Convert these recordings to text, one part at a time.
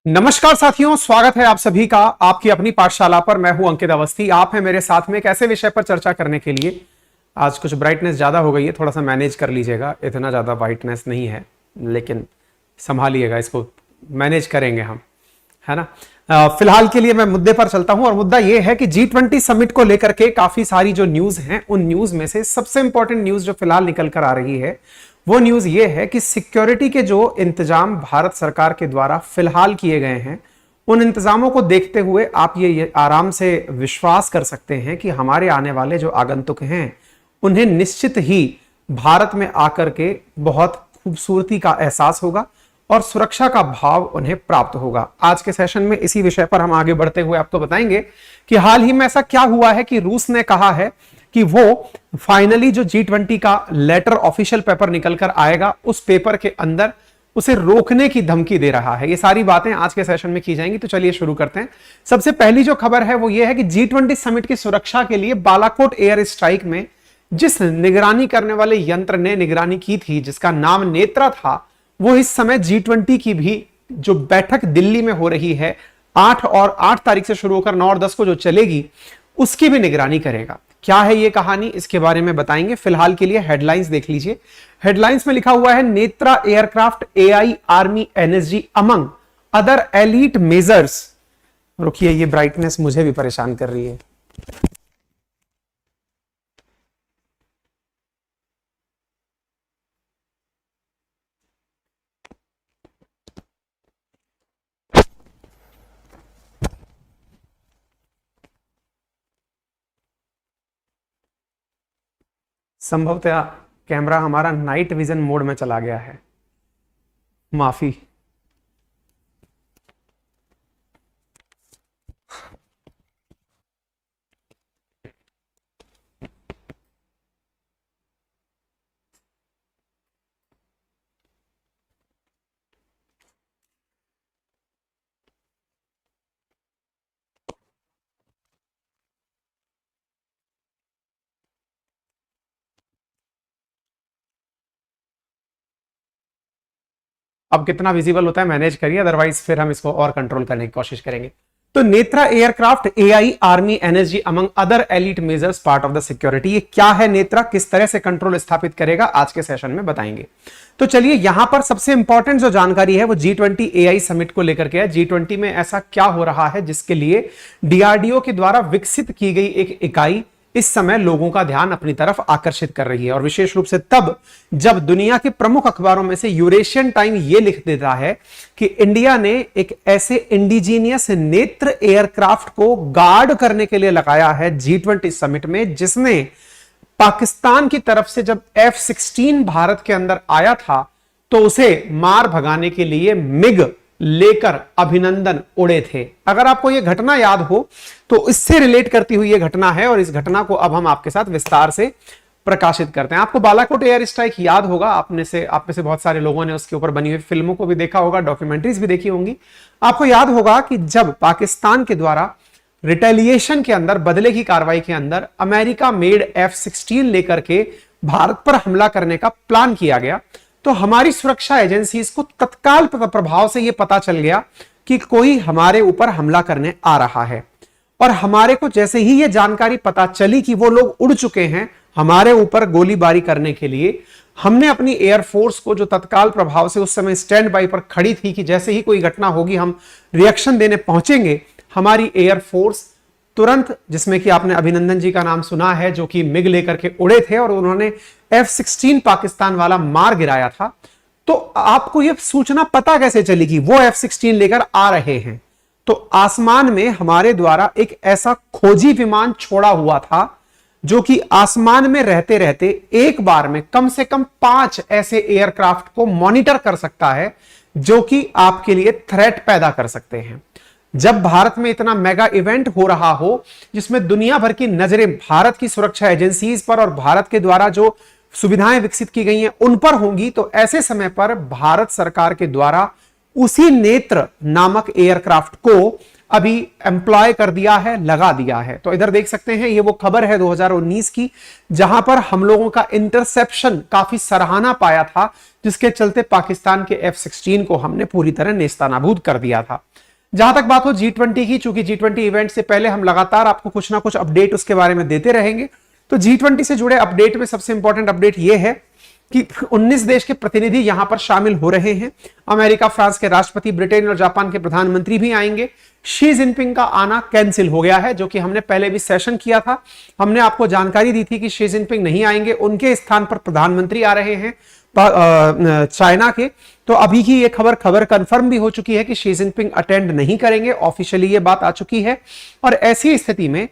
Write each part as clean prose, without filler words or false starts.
नमस्कार साथियों, स्वागत है आप सभी का आपकी अपनी पाठशाला पर। मैं हूं अंकित अवस्थी। आप हैं मेरे साथ में एक ऐसे विषय पर चर्चा करने के लिए। आज कुछ ब्राइटनेस ज्यादा हो गई है, थोड़ा सा मैनेज कर लीजिएगा। इतना ज्यादा ब्राइटनेस नहीं है, लेकिन संभालिएगा, इसको मैनेज करेंगे हम, है ना। फिलहाल के लिए मैं मुद्दे पर चलता हूं, और मुद्दा यह है कि G20 समिट को लेकर के काफी सारी जो न्यूज हैं, उन न्यूज में से सबसे इंपॉर्टेंट न्यूज जो फिलहाल निकल कर आ रही है वो न्यूज ये है कि सिक्योरिटी के जो इंतजाम भारत सरकार के द्वारा फिलहाल किए गए हैं, उन इंतजामों को देखते हुए आप ये आराम से विश्वास कर सकते हैं कि हमारे आने वाले जो आगंतुक हैं उन्हें निश्चित ही भारत में आकर के बहुत खूबसूरती का एहसास होगा और सुरक्षा का भाव उन्हें प्राप्त होगा। आज के सेशन में इसी विषय पर हम आगे बढ़ते हुए आपको बताएंगे कि हाल ही में ऐसा क्या हुआ है कि रूस ने कहा है कि वो फाइनली जो G20 का लेटर ऑफिशियल पेपर निकल कर आएगा, उस पेपर के अंदर उसे रोकने की धमकी दे रहा है। ये सारी बातें आज के सेशन में की जाएंगी, तो चलिए शुरू करते हैं। सबसे पहली जो खबर है वो ये है कि G20 समिट की सुरक्षा के लिए बालाकोट एयर स्ट्राइक में जिस निगरानी करने वाले यंत्र ने निगरानी की थी, जिसका नाम नेत्रा था, वो इस समय G20 की भी जो बैठक दिल्ली में हो रही है 8 तारीख से शुरू होकर 9 और 10 को जो चलेगी, उसकी भी निगरानी करेगा। क्या है ये कहानी, इसके बारे में बताएंगे। फिलहाल के लिए हेडलाइंस देख लीजिए। हेडलाइंस में लिखा हुआ है Netra aircraft AI army NSG among other elite measures. रुकिए, ये ब्राइटनेस मुझे भी परेशान कर रही है। संभवतः कैमरा हमारा नाइट विजन मोड में चला गया है, माफी। अब कितना विजिबल होता है मैनेज करिए, अदरवाइज फिर हम इसको और कंट्रोल करने की कोशिश करेंगे। तो Netra aircraft AI army NSG among other elite measures part of the security. ये क्या है नेत्रा, किस तरह से कंट्रोल स्थापित करेगा, आज के सेशन में बताएंगे। तो चलिए, यहां पर सबसे इंपॉर्टेंट जो जानकारी है वो G20 AI समिट को लेकर के है। G20 में ऐसा क्या हो रहा है जिसके लिए DRDO के द्वारा विकसित की गई एक इकाई इस समय लोगों का ध्यान अपनी तरफ आकर्षित कर रही है, और विशेष रूप से तब जब दुनिया के प्रमुख अखबारों में से यूरेशियन टाइम यह लिख देता है कि इंडिया ने एक ऐसे इंडिजीनियस नेत्र एयरक्राफ्ट को गार्ड करने के लिए लगाया है G20 समिट में, जिसने पाकिस्तान की तरफ से जब F-16 भारत के अंदर आया था तो उसे मार भगाने के लिए मिग लेकर अभिनंदन उड़े थे। अगर आपको यह घटना याद हो तो इससे रिलेट करती हुई यह घटना है, और इस घटना को अब हम आपके साथ विस्तार से प्रकाशित करते हैं। आपको बालाकोट एयर स्ट्राइक याद होगा, आप में से बहुत सारे लोगों ने उसके ऊपर बनी हुई फिल्मों को भी देखा होगा, डॉक्यूमेंट्रीज भी देखी होंगी। आपको याद होगा कि जब पाकिस्तान के द्वारा रिटेलिएशन के अंदर, बदले की कार्रवाई के अंदर अमेरिका मेड F-16 लेकर के भारत पर हमला करने का प्लान किया गया, तो हमारी सुरक्षा एजेंसीज को तत्काल प्रभाव से यह पता चल गया कि कोई हमारे ऊपर हमला करने आ रहा है। और हमारे को जैसे ही यह जानकारी पता चली कि वो लोग उड़ चुके हैं हमारे ऊपर गोलीबारी करने के लिए, हमने अपनी एयरफोर्स को, जो तत्काल प्रभाव से उस समय स्टैंड बाई पर खड़ी थी कि जैसे ही कोई घटना होगी हम रिएक्शन देने पहुंचेंगे, हमारी एयरफोर्स तुरंत, जिसमें कि आपने अभिनंदन जी का नाम सुना है, जो कि मिग लेकर के उड़े थे और उन्होंने F-16 पाकिस्तान वाला मार गिराया था। तो आपको यह सूचना पता कैसे चली कि वो F-16 लेकर आ रहे हैं? तो आसमान में हमारे द्वारा एक ऐसा खोजी विमान छोड़ा हुआ था जो कि आसमान में रहते रहते एक बार में कम से कम 5 ऐसे एयरक्राफ्ट को मॉनिटर कर सकता है, जो कि आपके लिए थ्रेट पैदा कर सकते हैं। जब भारत में इतना मेगा इवेंट हो रहा हो जिसमें दुनिया भर की नजरें भारत की सुरक्षा एजेंसीज पर और भारत के द्वारा जो सुविधाएं विकसित की गई हैं उन पर होंगी, तो ऐसे समय पर भारत सरकार के द्वारा उसी नेत्र नामक एयरक्राफ्ट को अभी एम्प्लॉय कर दिया है, लगा दिया है। तो इधर देख सकते हैं, ये वो खबर है 2019 की, जहां पर हम लोगों का इंटरसेप्शन काफी सराहना पाया था, जिसके चलते पाकिस्तान के F-16 को हमने पूरी तरह नेस्तनाबूद कर दिया था। जहां तक बात हो G20 की, चूंकि G20 इवेंट से पहले हम लगातार आपको कुछ ना कुछ अपडेट उसके बारे में देते रहेंगे, तो G20 से जुड़े अपडेट में सबसे इंपॉर्टेंट अपडेट यह है कि 19 देश के प्रतिनिधि यहां पर शामिल हो रहे हैं। अमेरिका, फ्रांस के राष्ट्रपति, ब्रिटेन और जापान के प्रधानमंत्री भी आएंगे। शी जिनपिंग का आना कैंसिल हो गया है, जो कि हमने पहले भी सेशन किया था। हमने आपको जानकारी दी थी कि शी जिनपिंग नहीं आएंगे, उनके स्थान पर प्रधानमंत्री आ रहे हैं चाइना के। तो अभी की ये खबर कंफर्म भी हो चुकी है कि शी जिनपिंग अटेंड नहीं करेंगे, ऑफिशियली ये बात आ चुकी है। और ऐसी स्थिति में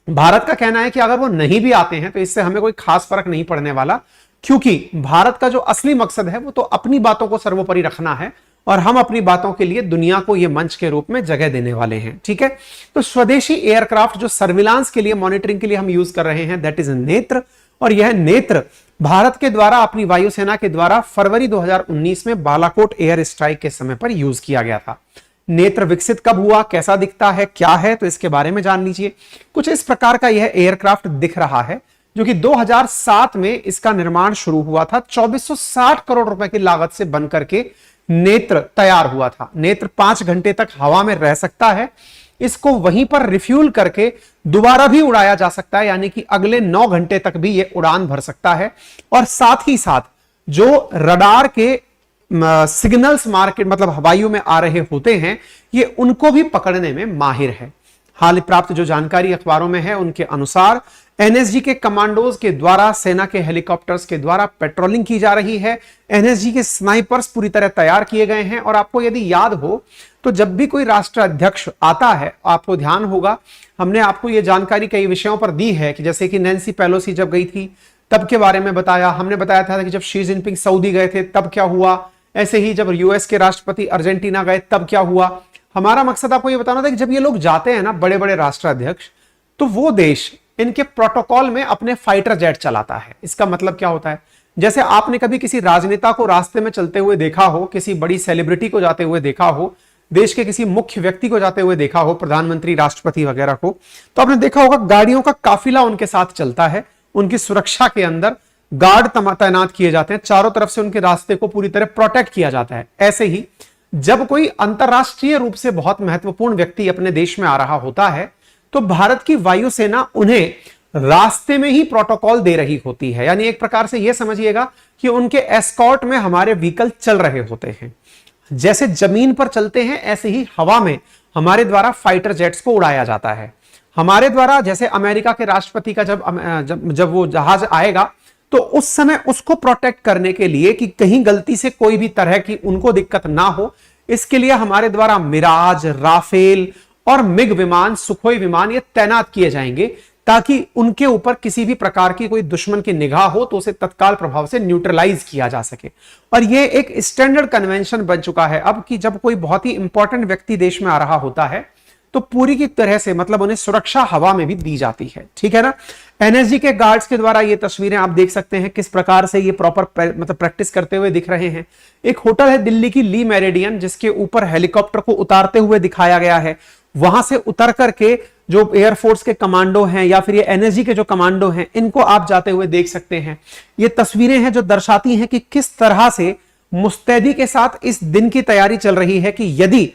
भारत का कहना है कि अगर वो नहीं भी आते हैं तो इससे हमें कोई खास फर्क नहीं पड़ने वाला, क्योंकि भारत का जो असली मकसद है वो तो अपनी बातों को सर्वोपरि रखना है, और हम अपनी बातों के लिए दुनिया को यह मंच के रूप में जगह देने वाले हैं। ठीक है, तो स्वदेशी एयरक्राफ्ट जो सर्विलांस के लिए, मॉनिटरिंग के लिए हम यूज कर रहे हैं, दैट इज नेत्र। और यह नेत्र भारत के द्वारा, अपनी वायुसेना के द्वारा फरवरी 2019 में बालाकोट एयर स्ट्राइक के समय पर यूज किया गया था। नेत्र विकसित कब हुआ, कैसा दिखता है, क्या है, तो इसके बारे में जान लीजिए। कुछ इस प्रकार का यह एयरक्राफ्ट दिख रहा है, जो कि 2007 में इसका निर्माण शुरू हुआ था। 2460 करोड़ रुपए की लागत से बनकर के नेत्र तैयार हुआ था। नेत्र 5 घंटे तक हवा में रह सकता है, इसको वहीं पर रिफ्यूल करके दोबारा भी उड़ाया जा सकता है, यानी कि अगले 9 घंटे तक भी यह उड़ान भर सकता है। और साथ ही साथ जो रडार के सिग्नल्स मार्केट, मतलब वायु में आ रहे होते हैं, ये उनको भी पकड़ने में माहिर है। हाल प्राप्त जो जानकारी अखबारों में है उनके अनुसार एनएसजी के कमांडोज के द्वारा, सेना के हेलीकॉप्टर्स के द्वारा पेट्रोलिंग की जा रही है। एनएसजी के स्नाइपर्स पूरी तरह तैयार किए गए हैं। और आपको यदि याद हो तो जब भी कोई राष्ट्राध्यक्ष आता है, आपको ध्यान होगा, हमने आपको यह जानकारी कई विषयों पर दी है, कि जैसे कि नैन्सी पेलोसी जब गई थी तब के बारे में बताया। हमने बताया था कि जब शी जिनपिंग सऊदी गए थे तब क्या हुआ, ऐसे ही जब यूएस के राष्ट्रपति अर्जेंटीना गए तब क्या हुआ। हमारा मकसद आपको यह बताना था कि जब ये लोग जाते हैं ना, बड़े बड़े राष्ट्राध्यक्ष, तो वो देश इनके प्रोटोकॉल में अपने फाइटर जेट चलाता है। इसका मतलब क्या होता है, जैसे आपने कभी किसी राजनेता को रास्ते में चलते हुए देखा हो, किसी बड़ी सेलिब्रिटी को जाते हुए देखा हो, देश के किसी मुख्य व्यक्ति को जाते हुए देखा हो, प्रधानमंत्री, राष्ट्रपति वगैरह को, तो आपने देखा होगा गाड़ियों का काफिला उनके साथ चलता है। उनकी सुरक्षा के अंदर गार्ड तैनात किए जाते हैं, चारों तरफ से उनके रास्ते को पूरी तरह प्रोटेक्ट किया जाता है। ऐसे ही जब कोई अंतरराष्ट्रीय रूप से बहुत महत्वपूर्ण व्यक्ति अपने देश में आ रहा होता है, तो भारत की वायुसेना उन्हें रास्ते में ही प्रोटोकॉल दे रही होती है। यानी एक प्रकार से यह समझिएगा कि उनके एस्कॉर्ट में हमारे व्हीकल चल रहे होते हैं। जैसे जमीन पर चलते हैं, ऐसे ही हवा में हमारे द्वारा फाइटर जेट्स को उड़ाया जाता है। हमारे द्वारा, जैसे अमेरिका के राष्ट्रपति का जब वो जहाज आएगा, तो उस समय उसको प्रोटेक्ट करने के लिए कि कहीं गलती से कोई भी तरह की उनको दिक्कत ना हो, इसके लिए हमारे द्वारा मिराज, राफेल और मिग विमान, सुखोई विमान ये तैनात किए जाएंगे, ताकि उनके ऊपर किसी भी प्रकार की कोई दुश्मन की निगाह हो तो उसे तत्काल प्रभाव से न्यूट्रलाइज किया जा सके। और यह एक स्टैंडर्ड कन्वेंशन बन चुका है अब, कि जब कोई बहुत ही इंपॉर्टेंट व्यक्ति देश में आ रहा होता है तो पूरी की तरह से, मतलब उन्हें सुरक्षा हवा में भी दी जाती है। ठीक है ना। एनएसजी के गार्ड्स के द्वारा ये तस्वीरें आप देख सकते हैं किस प्रकार से ये प्रॉपर मतलब प्रैक्टिस करते हुए दिख रहे हैं। एक होटल है दिल्ली की ली मेरिडियन, जिसके ऊपर हेलीकॉप्टर को उतारते हुए दिखाया गया है। वहां से उतर करके जो एयरफोर्स के कमांडो हैं या फिर ये एनएसजी के जो कमांडो हैं, इनको आप जाते हुए देख सकते हैं। ये तस्वीरें हैं जो दर्शाती हैं कि किस तरह से मुस्तैदी के साथ इस दिन की तैयारी चल रही है, कि यदि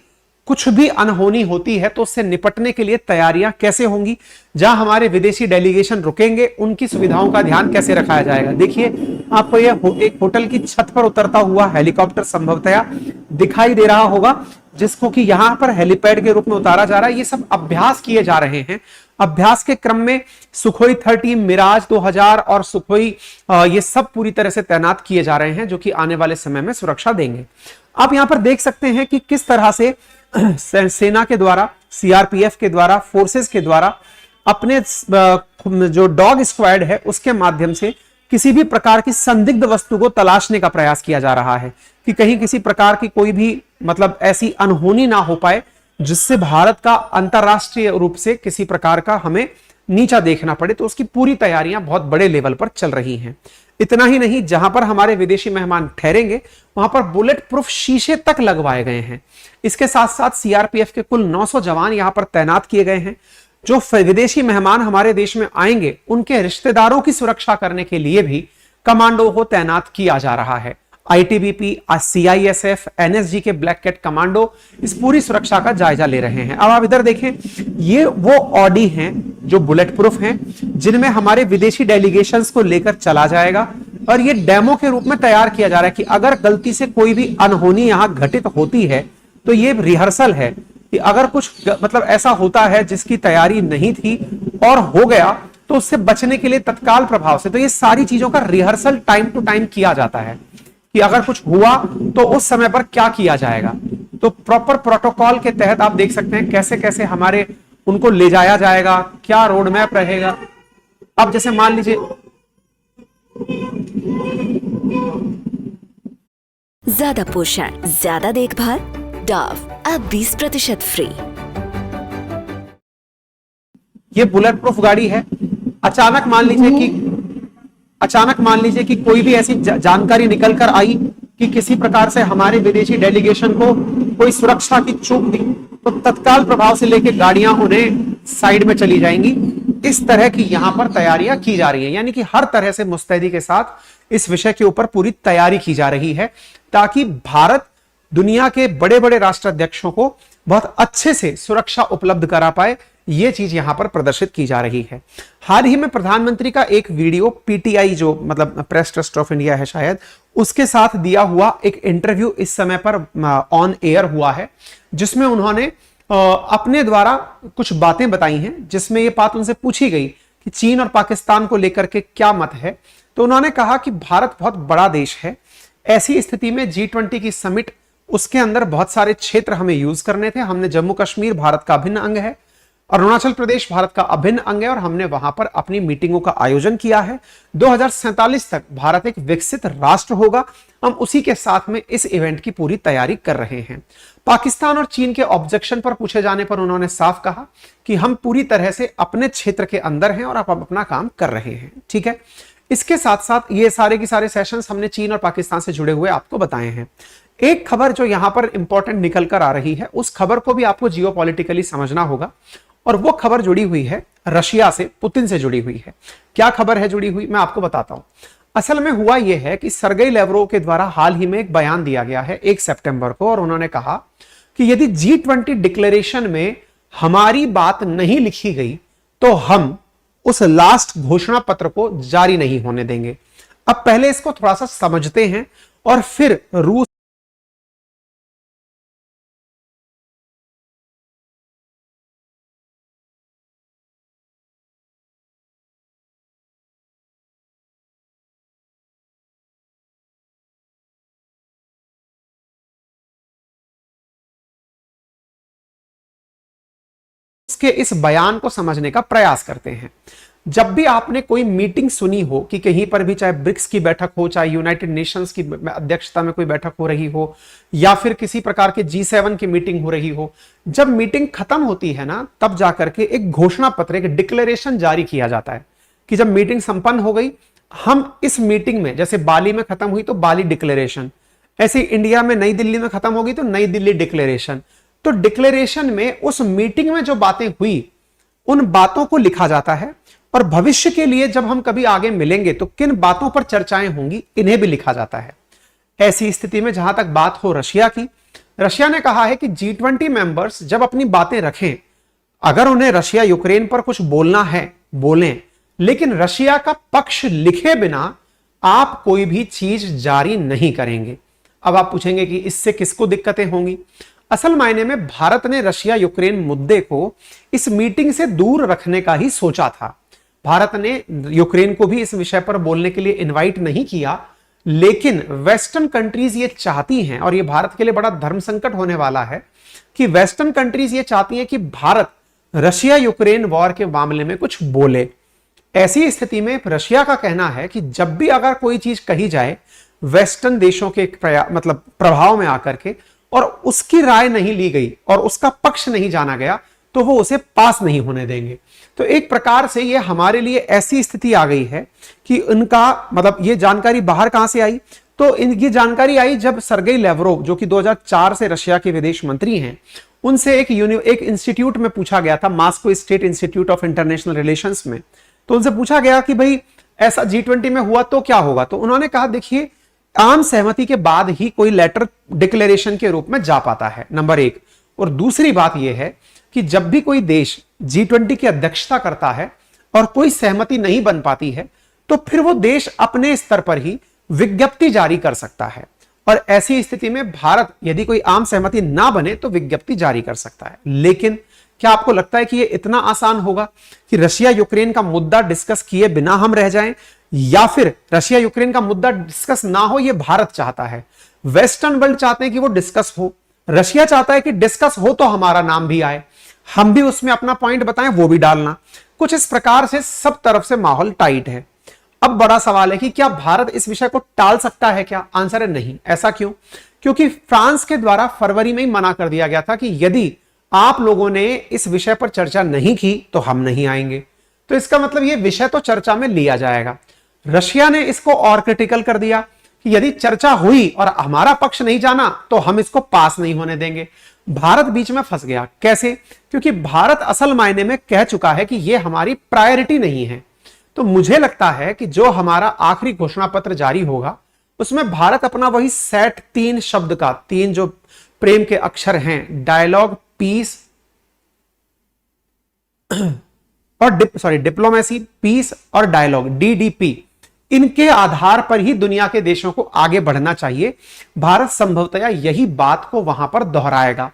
कुछ भी अनहोनी होती है तो उससे निपटने के लिए तैयारियां कैसे होंगी, जहां हमारे विदेशी डेलीगेशन रुकेंगे उनकी सुविधाओं का ध्यान कैसे रखा जाएगा। देखिए आपको यह एक होटल की छत पर उतरता हुआ हेलीकॉप्टर संभवतया दिखाई दे रहा होगा, जिसको कि यहां पर हेलीपैड के रूप में उतारा जा रहा है। ये सब अभ्यास किए जा रहे हैं। अभ्यास के क्रम में सुखोई 30, मिराज 2000 और सुखोई ये सब पूरी तरह से तैनात किए जा रहे हैं, जो कि आने वाले समय में सुरक्षा देंगे। आप यहां पर देख सकते हैं कि किस तरह से सेना के द्वारा, सीआरपीएफ के द्वारा, फोर्सेस के द्वारा अपने जो डॉग स्क्वाड है उसके माध्यम से किसी भी प्रकार की संदिग्ध वस्तु को तलाशने का प्रयास किया जा रहा है, कि कहीं किसी प्रकार की कोई भी मतलब ऐसी अनहोनी ना हो पाए जिससे भारत का अंतरराष्ट्रीय रूप से किसी प्रकार का हमें नीचा देखना पड़े। तो उसकी पूरी तैयारियां बहुत बड़े लेवल पर चल रही हैं। इतना ही नहीं, जहां पर हमारे विदेशी मेहमान ठहरेंगे वहां पर बुलेट प्रूफ शीशे तक लगवाए गए हैं। इसके साथ साथ सीआरपीएफ के कुल 900 जवान यहां पर तैनात किए गए हैं। जो विदेशी मेहमान हमारे देश में आएंगे उनके रिश्तेदारों की सुरक्षा करने के लिए भी कमांडो को तैनात किया जा रहा है। आईटीबीपी, सीआईएसएफ, एनएसजी के ब्लैक कैट कमांडो इस पूरी सुरक्षा का जायजा ले रहे हैं। अब आप इधर देखें, ये वो ऑडी हैं जो बुलेट प्रूफ हैं, जिनमें हमारे विदेशी डेलीगेशंस को लेकर चला जाएगा और ये डेमो के रूप में तैयार किया जा रहा है कि अगर गलती से कोई भी अनहोनी यहां घटित होती है तो ये रिहर्सल है कि अगर कुछ मतलब ऐसा होता है जिसकी तैयारी नहीं थी और हो गया तो उससे बचने के लिए तत्काल प्रभाव से, तो ये सारी चीजों का रिहर्सल टाइम टू टाइम किया जाता है कि अगर कुछ हुआ तो उस समय पर क्या किया जाएगा। तो प्रॉपर प्रोटोकॉल के तहत आप देख सकते हैं कैसे कैसे हमारे उनको ले जाया जाएगा, क्या रोड मैप रहेगा। अब जैसे मान लीजिए ज्यादा पोषण, ज्यादा देखभाल, डव अब 20% फ्री। ये बुलेट प्रूफ गाड़ी है। अचानक मान लीजिए कि कोई भी ऐसी जानकारी निकल कर आई कि किसी प्रकार से हमारे विदेशी डेलीगेशन को कोई सुरक्षा की चूक दी, तो तत्काल प्रभाव से लेकर गाड़ियां उन्हें साइड में चली जाएंगी। इस तरह की यहां पर तैयारियां की जा रही हैं, यानी कि हर तरह से मुस्तैदी के साथ इस विषय के ऊपर पूरी तैयारी की जा रही है ताकि भारत दुनिया के बड़े बड़े राष्ट्राध्यक्षों को बहुत अच्छे से सुरक्षा उपलब्ध करा पाए। यह चीज यहां पर प्रदर्शित की जा रही है। हाल ही में प्रधानमंत्री का एक वीडियो पीटीआई, जो मतलब प्रेस ट्रस्ट ऑफ इंडिया है शायद, उसके साथ दिया हुआ एक इंटरव्यू इस समय पर ऑन एयर हुआ है, जिसमें उन्होंने अपने द्वारा कुछ बातें बताई हैं, जिसमें यह बात उनसे पूछी गई कि चीन और पाकिस्तान को लेकर के क्या मत है। तो उन्होंने कहा कि भारत बहुत बड़ा देश है, ऐसी स्थिति में G20 की समिट, उसके अंदर बहुत सारे क्षेत्र हमें यूज करने थे। हमने जम्मू कश्मीर भारत का अभिन्न अंग है, अरुणाचल प्रदेश भारत का अभिन्न अंग है और हमने वहां पर अपनी मीटिंगों का आयोजन किया है। 2047 तक भारत एक विकसित राष्ट्र होगा। हम उसी के साथ में इस इवेंट की पूरी तैयारी कर रहे हैं। पाकिस्तान और चीन के ऑब्जेक्शन पर पूछे जाने पर उन्होंने साफ कहा कि हम पूरी तरह से अपने क्षेत्र के अंदर हैं और आप अपना काम कर रहे हैं। ठीक है, इसके साथ साथ ये सारे के सारे सेशंस हमने चीन और पाकिस्तान से जुड़े हुए आपको बताए हैं। एक खबर जो यहां पर इंपॉर्टेंट निकल कर आ रही है, उस खबर को भी आपको जियोपॉलिटिकली समझना होगा और वो खबर जुड़ी हुई है रशिया से, पुतिन से जुड़ी हुई है। क्या खबर है जुड़ी हुई, मैं आपको बताता हूं। असल में हुआ यह है कि सर्गेई लेवरोव के द्वारा हाल ही में एक बयान दिया गया है 1 सितंबर को, और उन्होंने कहा कि यदि G20 डिक्लेरेशन में हमारी बात नहीं लिखी गई तो हम उस लास्ट घोषणा पत्र को जारी नहीं होने देंगे। अब पहले इसको थोड़ा सा समझते हैं और फिर रूस के इस बयान को समझने का प्रयास करते हैं। जब भी आपने कोई मीटिंग सुनी हो कि कहीं पर भी, चाहे ब्रिक्स की बैठक हो, चाहे यूनाइटेड नेशंस की अध्यक्षता में कोई बैठक हो रही हो, या फिर किसी प्रकार के G7 की मीटिंग हो रही हो, जब मीटिंग खत्म होती है ना, तब जाकर के एक घोषणा पत्र, एक डिक्लेरेशन जारी किया जाता है कि जब मीटिंग संपन्न हो गई, हम इस मीटिंग में, जैसे बाली में खत्म हुई तो बाली डिक्लेरेशन, ऐसे इंडिया में नई दिल्ली में खत्म होगी तो नई दिल्ली डिक्लेरेशन। तो डिक्लेरेशन में उस मीटिंग में जो बातें हुई उन बातों को लिखा जाता है और भविष्य के लिए जब हम कभी आगे मिलेंगे तो किन बातों पर चर्चाएं होंगी, इन्हें भी लिखा जाता है। ऐसी स्थिति में जहां तक बात हो रशिया की, रशिया ने कहा है कि G20 मेंबर्स जब अपनी बातें रखें, अगर उन्हें रशिया यूक्रेन पर कुछ बोलना है बोलें, लेकिन रशिया का पक्ष लिखे बिना आप कोई भी चीज जारी नहीं करेंगे। अब आप पूछेंगे कि इससे किसको दिक्कतें होंगी। असल मायने में भारत ने रशिया यूक्रेन मुद्दे को इस मीटिंग से दूर रखने का ही सोचा था। भारत ने यूक्रेन को भी इस विषय पर बोलने के लिए इनवाइट नहीं किया, लेकिन वेस्टर्न कंट्रीज ये चाहती हैं, और ये भारत के लिए बड़ा धर्म संकट होने वाला है कि वेस्टर्न कंट्रीज ये चाहती हैं कि भारत रशिया यूक्रेन वॉर के मामले में कुछ बोले। ऐसी स्थिति में रशिया का कहना है कि जब भी अगर कोई चीज कही जाए वेस्टर्न देशों के मतलब प्रभाव में आकर के, और उसकी राय नहीं ली गई और उसका पक्ष नहीं जाना गया, तो वो उसे पास नहीं होने देंगे। तो एक प्रकार से ये हमारे लिए ऐसी स्थिति आ गई है कि उनका मतलब ये जानकारी बाहर कहां से आई, तो इनकी जानकारी आई जब सर्गेई लेवरोव जो कि 2004 से रशिया के विदेश मंत्री हैं, उनसे एक इंस्टीट्यूट में पूछा गया था, Moscow state institute of international relations में, तो उनसे पूछा गया कि भाई ऐसा G20 में हुआ तो क्या होगा। तो उन्होंने कहा देखिए आम सहमति के बाद ही कोई लेटर डिक्लेरेशन के रूप में जा पाता है, नंबर एक। और दूसरी बात यह है कि जब भी कोई देश G20 की अध्यक्षता करता है और कोई सहमति नहीं बन पाती है तो फिर वो देश अपने स्तर पर ही विज्ञप्ति जारी कर सकता है, और ऐसी स्थिति में भारत यदि कोई आम सहमति ना बने तो विज्ञप्ति जारी कर सकता है। लेकिन क्या आपको लगता है कि यह इतना आसान होगा कि रशिया यूक्रेन का मुद्दा डिस्कस किए बिना हम रह जाएं, या फिर रशिया यूक्रेन का मुद्दा डिस्कस ना हो यह भारत चाहता है? वेस्टर्न वर्ल्ड चाहते हैं कि वो डिस्कस हो, रशिया चाहता है कि डिस्कस हो तो हमारा नाम भी आए, हम भी उसमें अपना पॉइंट बताएं, वो भी डालना। कुछ इस प्रकार से सब तरफ से माहौल टाइट है। अब बड़ा सवाल है कि क्या भारत इस विषय को टाल सकता है क्या? आंसर है नहीं। ऐसा क्यों? क्योंकि फ्रांस के द्वारा फरवरी में ही मना कर दिया गया था कि यदि आप लोगों ने इस विषय पर चर्चा नहीं की तो हम नहीं आएंगे। तो इसका मतलब यह विषय तो चर्चा में लिया जाएगा। रशिया ने इसको और क्रिटिकल कर दिया कि यदि चर्चा हुई और हमारा पक्ष नहीं जाना तो हम इसको पास नहीं होने देंगे। भारत बीच में फंस गया। कैसे? क्योंकि भारत असल मायने में कह चुका है कि यह हमारी प्रायोरिटी नहीं है। तो मुझे लगता है कि जो हमारा आखिरी घोषणा पत्र जारी होगा उसमें भारत अपना वही सेट 3 शब्द का, 3 जो प्रेम के अक्षर हैं, डायलॉग, पीस और डिप्लोमेसी, पीस और डायलॉग, DDP, इनके आधार पर ही दुनिया के देशों को आगे बढ़ना चाहिए। भारत संभवतया यही बात को वहां पर दोहराएगा।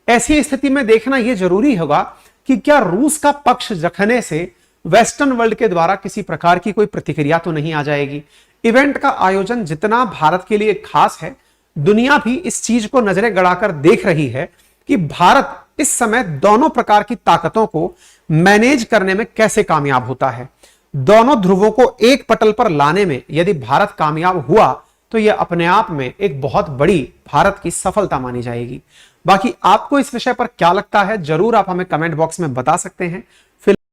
ऐसी स्थिति में देखना यह जरूरी होगा कि क्या रूस का पक्ष रखने से वेस्टर्न वर्ल्ड के द्वारा किसी प्रकार की कोई प्रतिक्रिया तो नहीं आ जाएगी। इवेंट का आयोजन जितना भारत के लिए खास है, दुनिया भी इस चीज को नजरें गड़ाकर देख रही है कि भारत इस समय दोनों प्रकार की ताकतों को मैनेज करने में कैसे कामयाब होता है। दोनों ध्रुवों को एक पटल पर लाने में यदि भारत कामयाब हुआ तो यह अपने आप में एक बहुत बड़ी भारत की सफलता मानी जाएगी। बाकी आपको इस विषय पर क्या लगता है जरूर आप हमें कमेंट बॉक्स में बता सकते हैं।